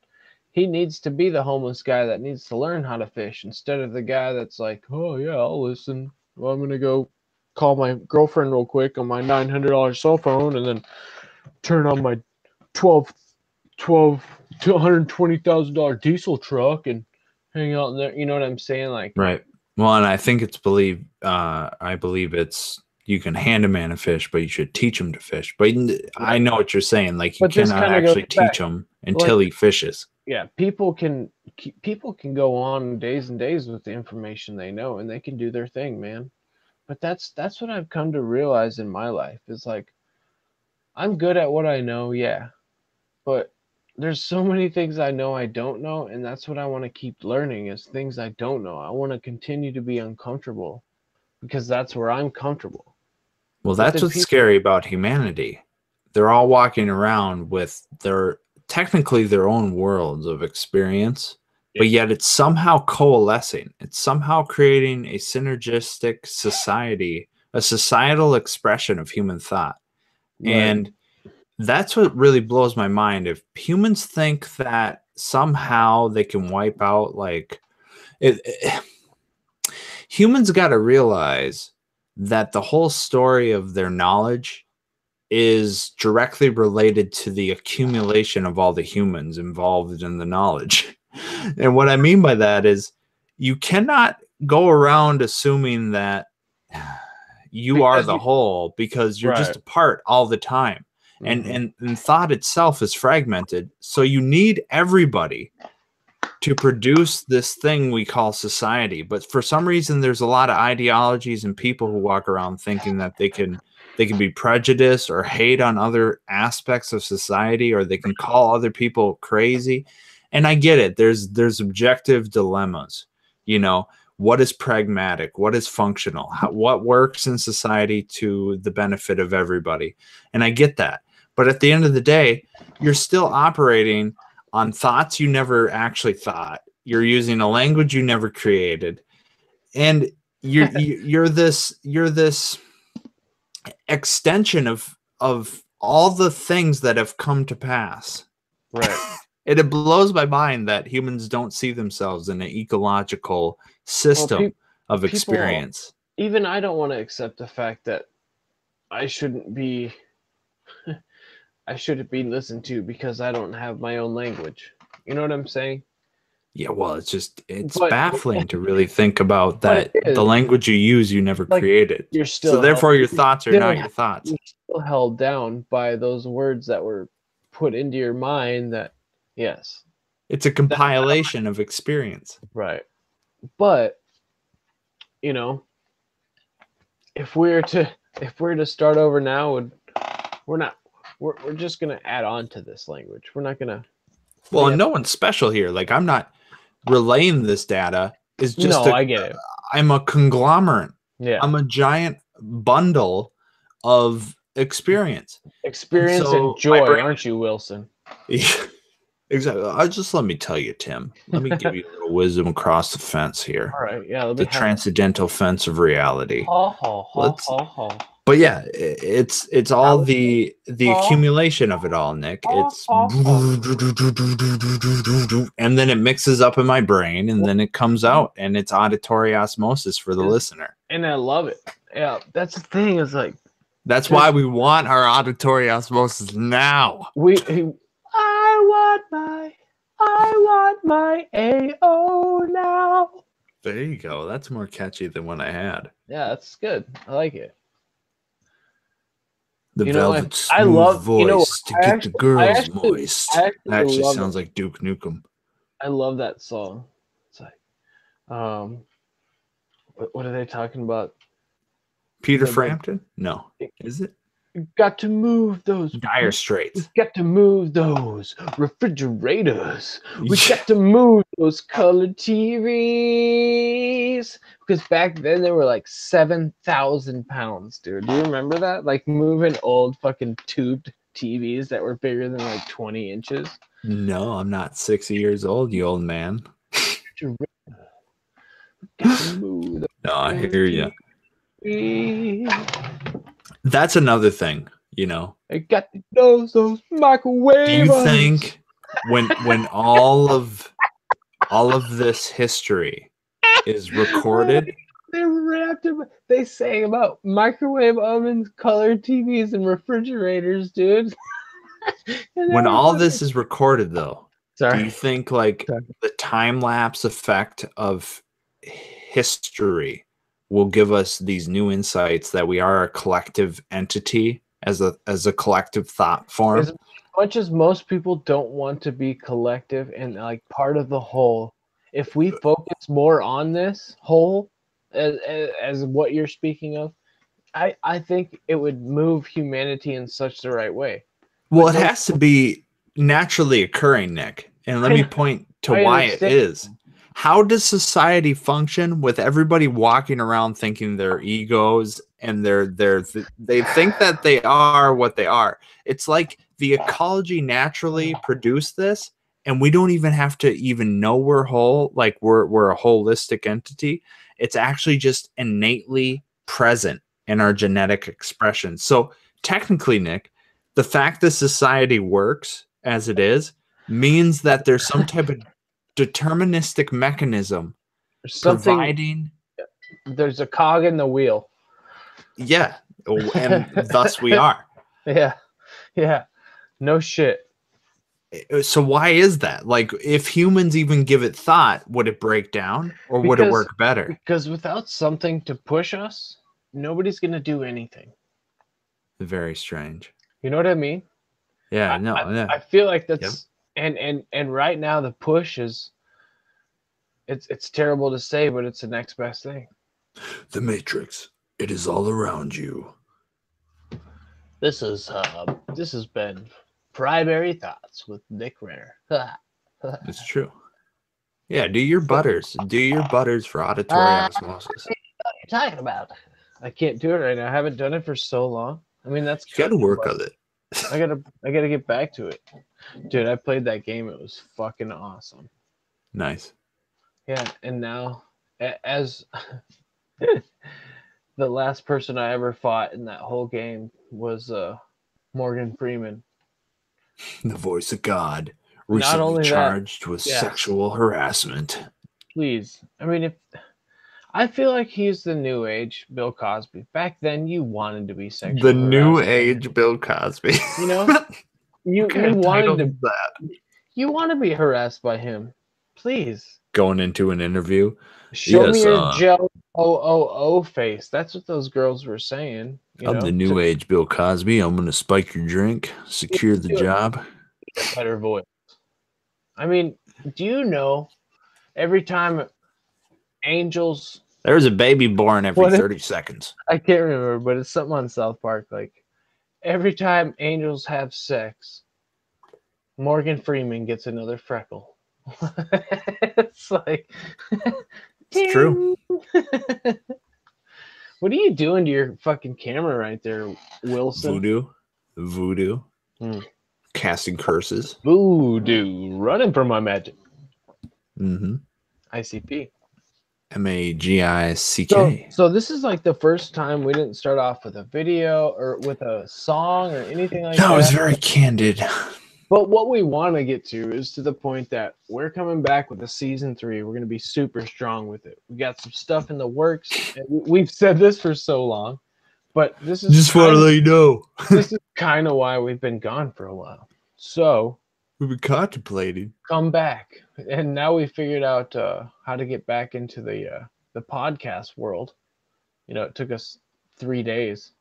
he needs to be the homeless guy that needs to learn how to fish instead of the guy that's like, oh yeah, I'll listen. Well, I'm gonna go call my girlfriend real quick on my $900 cell phone and then turn on my 12 12 to $120,000 diesel truck and hang out in there. You know what I'm saying? Like, Right. Well, and I think it's I believe it's you can hand a man a fish, but you should teach him to fish. But I know what you're saying. Like, you but this cannot kind of goes actually back. teach him until he fishes. Yeah, people can go on days and days with the information they know, and they can do their thing, man. But that's what I've come to realize in my life. Is like, I'm good at what I know, yeah, but there's so many things I know I don't know, and that's what I want to keep learning, is things I don't know. I want to continue to be uncomfortable because that's where I'm comfortable. Well, But that's then what's people, scary about humanity. They're all walking around with technically their own worlds of experience, but yet it's somehow coalescing. It's somehow creating a synergistic society, a societal expression of human thought. right, And that's what really blows my mind. If humans think that somehow they can wipe out, like, humans got to realize that the whole story of their knowledge is directly related to the accumulation of all the humans involved in the knowledge. And what I mean by that is you cannot go around assuming that you are the whole, because you're just right, a part all the time. And thought itself is fragmented. So you need everybody to produce this thing we call society. But for some reason, there's a lot of ideologies and people who walk around thinking that they can be prejudiced or hate on other aspects of society, or they can call other people crazy. And I get it. There's objective dilemmas. You know, what is pragmatic? What is functional? What works in society to the benefit of everybody? And I get that. But at the end of the day, you're still operating on thoughts you never actually thought. You're using a language you never created, and you're this extension of all the things that have come to pass. right. And it blows my mind that humans don't see themselves in an ecological system of experience. Even I don't want to accept the fact that I shouldn't be I shouldn't be listened to because I don't have my own language. You know what I'm saying? Yeah, well, it's baffling to really think about that. The language you use, you never created. You're still so therefore your thoughts are not your thoughts. You're still held down by those words that were put into your mind that, yes. It's a compilation of experience. Right. But, you know, if we're to start over now, we're just going to add on to this language. We're not going to. Well, no one's special here. Like, I'm not relaying this data. Is just I get it. I'm a conglomerate. Yeah. I'm a giant bundle of experience. And joy, aren't you, Wilson? Yeah, exactly. Just let me tell you, Tim. Let me give you a little wisdom across the fence here. All right. Yeah. The transcendental fence of reality. But yeah, it's all the accumulation of it all, Nick. It's and then it mixes up in my brain, and then it comes out, and it's auditory osmosis for the listener. And I love it. Yeah, that's the thing. Is like that's why we want our auditory osmosis now. I want my AO now. There you go. That's more catchy than what I had. Yeah, that's good. I like it. The You know, velvet smooth voice to get the girls moist. I That actually love sounds it. like Duke Nukem. I love that song. It's like, what are they talking about? Peter Frampton? No. Is it? You got to move those Dire Straits. We got to move those refrigerators. We got to move those colored TVs. Because back then they were like 7,000 pounds, dude. Do you remember that? Like moving old fucking tubed TVs that were bigger than like 20 inches. No, I'm not 60 years old, you old man. No, I hear you. That's another thing, you know. I got those microwave. Do you think when all of this history is recorded, they sang about microwave ovens, colored TVs, and refrigerators, dude. When all this is recorded, though, do you think like the time lapse effect of history will give us these new insights that we are a collective entity as a collective thought form? As much as most people don't want to be collective and like part of the whole, if we focus more on this whole as what you're speaking of, I think it would move humanity in such the right way. Well, it has to be naturally occurring, Nick. And let me point to why it is. How does society function with everybody walking around thinking they're egos and they think that they are what they are? It's like the ecology naturally produced this, and we don't even have to even know we're whole, like we're a holistic entity. It's actually just innately present in our genetic expression. So technically, Nick, the fact that society works as it is means that there's some type of deterministic mechanism providing. There's a cog in the wheel. Yeah, and thus we are. Yeah. No shit. So why is that? Like, if humans even give it thought, would it break down or would it work better? Because without something to push us, nobody's gonna do anything. Very strange. You know what I mean? Yeah, I feel like that's and right now the push is it's terrible to say, but it's the next best thing. The Matrix. It is all around you. This has been Primary Thoughts with Nick Renner. It's true. Yeah, do your butters. Do your butters for auditory osmosis. What are you talking about? I can't do it right now. I haven't done it for so long. I mean, that's you got to work on it. I gotta get back to it, dude. I played that game. It was fucking awesome. Nice. Yeah, and now as the last person I ever fought in that whole game was Morgan Freeman, the voice of God, recently charged with sexual harassment. Please, I mean, I feel like he's the new age Bill Cosby. Back then, you wanted to be sexual. The new age Bill Cosby. You know, you wanted to. You want to be harassed by him, please. Going into an interview, show me your Joe face. That's what those girls were saying. I'm the new age Bill Cosby. I'm gonna spike your drink, secure the job. Better voice. I mean, do you know? Every time angels. There's a baby born every 30 seconds. I can't remember, but it's something on South Park. Like, every time angels have sex, Morgan Freeman gets another freckle. It's like... It's true. What are you doing to your fucking camera right there, Wilson? Voodoo. Casting curses. Voodoo. Running from my magic. Mm-hmm. ICP. MAGICK. So this is like the first time we didn't start off with a video or with a song or anything like that. That was very candid. But what we want to get to is to the point that we're coming back with a season 3. We're going to be super strong with it. We got some stuff in the works. And we've said this for so long, but this is just want to let you know. This is kind of why we've been gone for a while. So We've been contemplating. come back, and now we figured out how to get back into the podcast world. You know, it took us 3 days,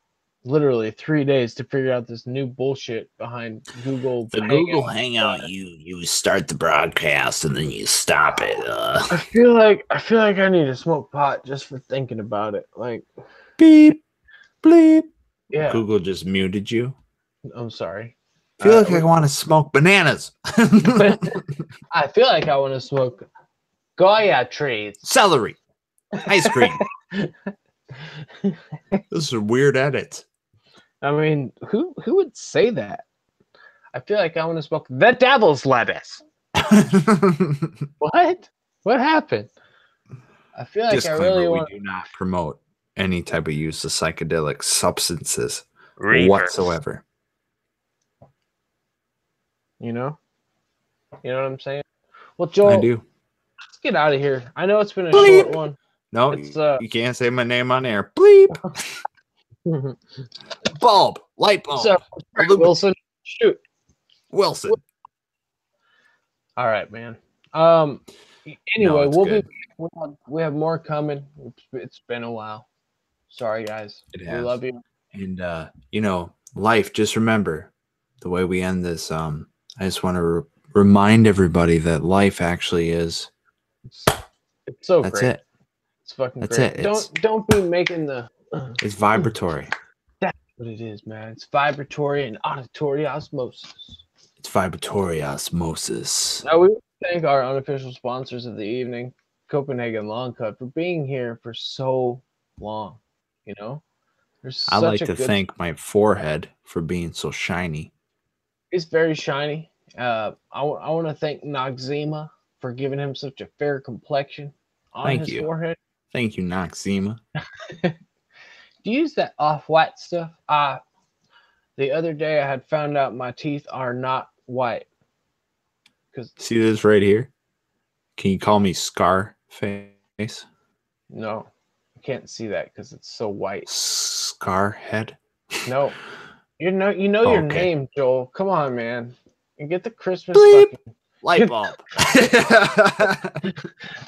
literally 3 days, to figure out this new bullshit behind Google. The Google Hangout, you start the broadcast and then you stop it. I feel like I need to smoke pot just for thinking about it. Like, Beep, bleep. yeah, Google just muted you. I'm sorry. I feel like I want to smoke bananas. I feel like I want to smoke Goya trees. Celery. Ice cream. This is a weird edit. I mean, who would say that? I feel like I want to smoke the devil's lettuce. What? What happened? I feel like I really want. We do not promote any type of use of psychedelic substances whatsoever. You know what I'm saying? Well, Joel, I do. Let's get out of here. I know it's been a short one. No, you can't say my name on air. Bleep. Bulb. Light bulb. So, Wilson, shoot. Wilson. All right, man. Anyway, we have more coming. It's been a while. Sorry, guys. We love you. And life. Just remember the way we end this. I just want to remind everybody that life actually is. It's so that's great. It. It's fucking that's great. It. Don't be making the. It's vibratory. That's what it is, man. It's vibratory and auditory osmosis. It's vibratory osmosis. Now we thank our unofficial sponsors of the evening, Copenhagen Long Cut, for being here for so long. You know, I like to thank my forehead for being so shiny. It's very shiny. I want to thank Noxzema for giving him such a fair complexion on his forehead. Thank you, Noxzema. Do you use that off-white stuff? The other day I had found out my teeth are not white. See this right here? Can you call me Scarface? No, I can't see that because it's so white. Scarhead? No. You know your name, Joel. Come on, man. You get the Christmas light bulb.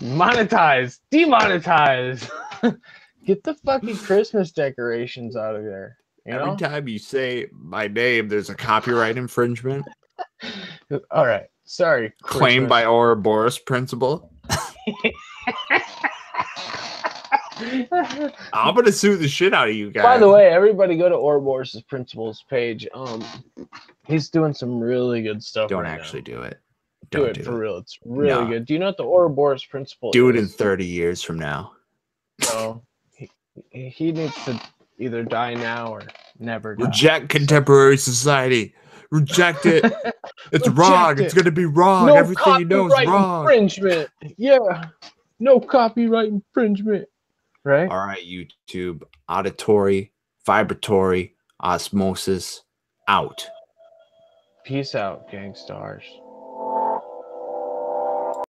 Monetize. Demonetize. Get the fucking Christmas decorations out of there. Every time you say my name, there's a copyright infringement. All right. Sorry. Claimed by Ouroboros Principle. I'm gonna sue the shit out of you guys. By the way, everybody go to Ouroboros Principle's page. He's doing some really good stuff. Don't actually do it. Do it for real. It's really good. Do you know what the Ouroboros Principle is? Do it in 30 years from now. No. He needs to either die now or never die. Reject contemporary society. Reject it. It's wrong. It's going to be wrong. No everything you know is wrong. Infringement. Yeah. No copyright infringement. Right? All right, YouTube. Auditory, vibratory, osmosis, out. Peace out, gang stars.